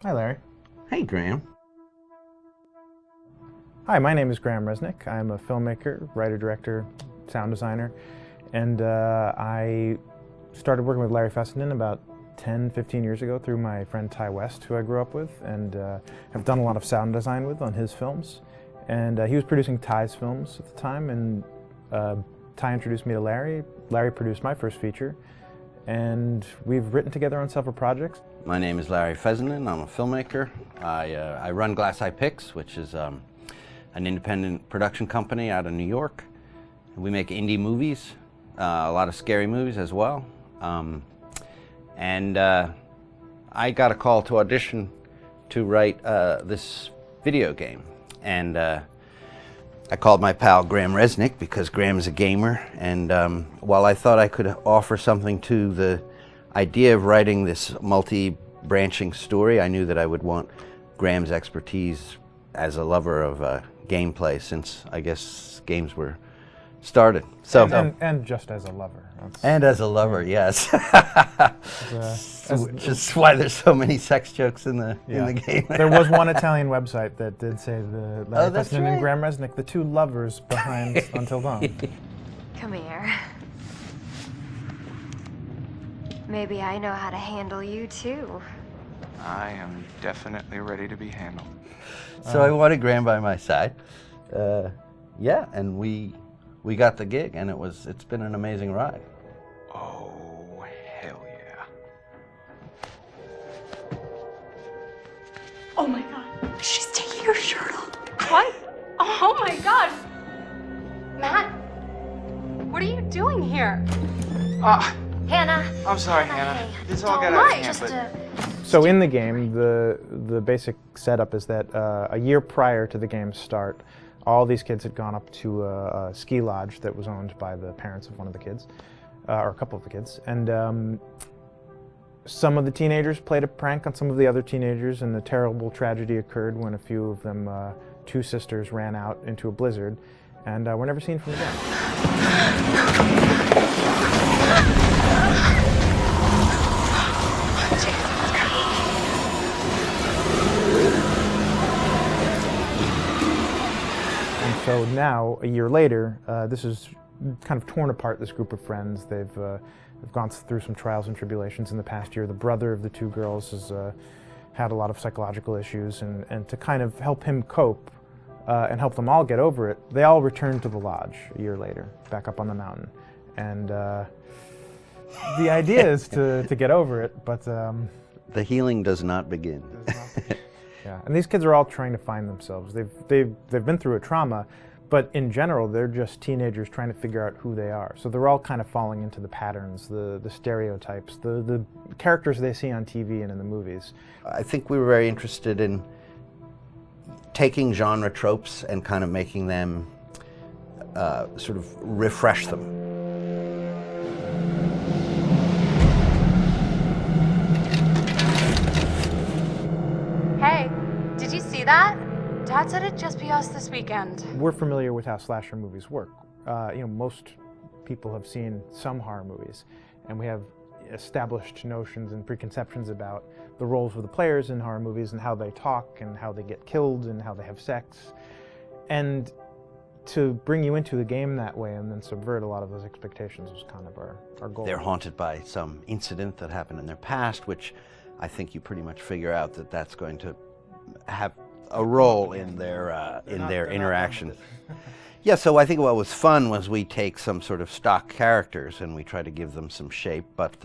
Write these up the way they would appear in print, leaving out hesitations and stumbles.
Hi, Larry. Hey, Graham. Hi, my name is Graham Resnick. I'm a filmmaker, writer, director, sound designer, and I started working with Larry Fessenden about 10, 15 years ago through my friend Ty West, who I grew up with, and have done a lot of sound design with on his films. And he was producing Ty's films at the time, and Ty introduced me to Larry. Larry produced my first feature, and we've written together on several projects. My name is Larry Fessenden. I'm a filmmaker. I run Glass Eye Pix, which is an independent production company out of New York. We make indie movies, a lot of scary movies as well. And I got a call to audition to write this video game. And I called my pal Graham Resnick because Graham is a gamer. And while I thought I could offer something to the idea of writing this multi-branching story, I knew that I would want Graham's expertise as a lover of gameplay, since I guess games were started. So and just as a lover. And as a lover, yes. Which is why there's so many sex jokes in the game. There was one Italian website that did say the Larry Fessenden right. and Graham Resnick, the two lovers behind Until Dawn. Come here. Maybe I know how to handle you too. I am definitely ready to be handled. So I wanted Graham by my side. Yeah, and we got the gig, and it's been an amazing ride. Oh, hell yeah. Oh my god, she's taking her shirt off. What? Oh my god. Matt, what are you doing here? Hannah. I'm sorry, Hannah. This all got out of hand, but... So in the game, the basic setup is that a year prior to the game's start, all these kids had gone up to a ski lodge that was owned by the parents of one of the kids, or a couple of the kids, and some of the teenagers played a prank on some of the other teenagers, and a terrible tragedy occurred when a few of them, two sisters, ran out into a blizzard, and were never seen from again. So now, a year later, this is kind of torn apart, this group of friends. They've gone through some trials and tribulations in the past year. The brother of the two girls has had a lot of psychological issues, and to kind of help him cope and help them all get over it, they all returned to the lodge a year later, back up on the mountain. And the idea is to get over it, but... the healing does not begin. Yeah, and these kids are all trying to find themselves. They've been through a trauma, but in general, they're just teenagers trying to figure out who they are. So they're all kind of falling into the patterns, the stereotypes, the characters they see on TV and in the movies. I think we were very interested in taking genre tropes and kind of making them sort of refresh them. Hey, did you see that? Dad said it'd just be us this weekend. We're familiar with how slasher movies work. Most people have seen some horror movies, and we have established notions and preconceptions about the roles of the players in horror movies and how they talk and how they get killed and how they have sex. And to bring you into the game that way and then subvert a lot of those expectations was kind of our goal. They're haunted by some incident that happened in their past, which I think you pretty much figure out that that's going to have a role in their interaction. Yeah, so I think what was fun was we take some sort of stock characters and we try to give them some shape, but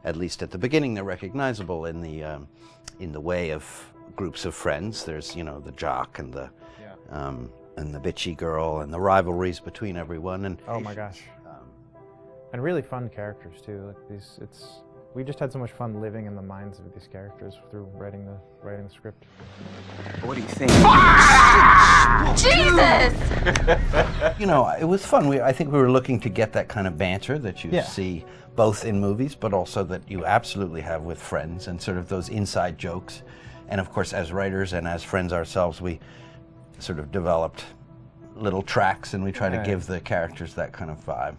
at least at the beginning they're recognizable in the way of groups of friends. There's, the jock and the bitchy girl and the rivalries between everyone. And oh my gosh. And really fun characters too. Like we just had so much fun living in the minds of these characters through writing the script. What do you think? Jesus! It was fun. I think we were looking to get that kind of banter that you see both in movies, but also that you absolutely have with friends, and sort of those inside jokes. And of course, as writers and as friends ourselves, we sort of developed little tracks, and we try to give the characters that kind of vibe.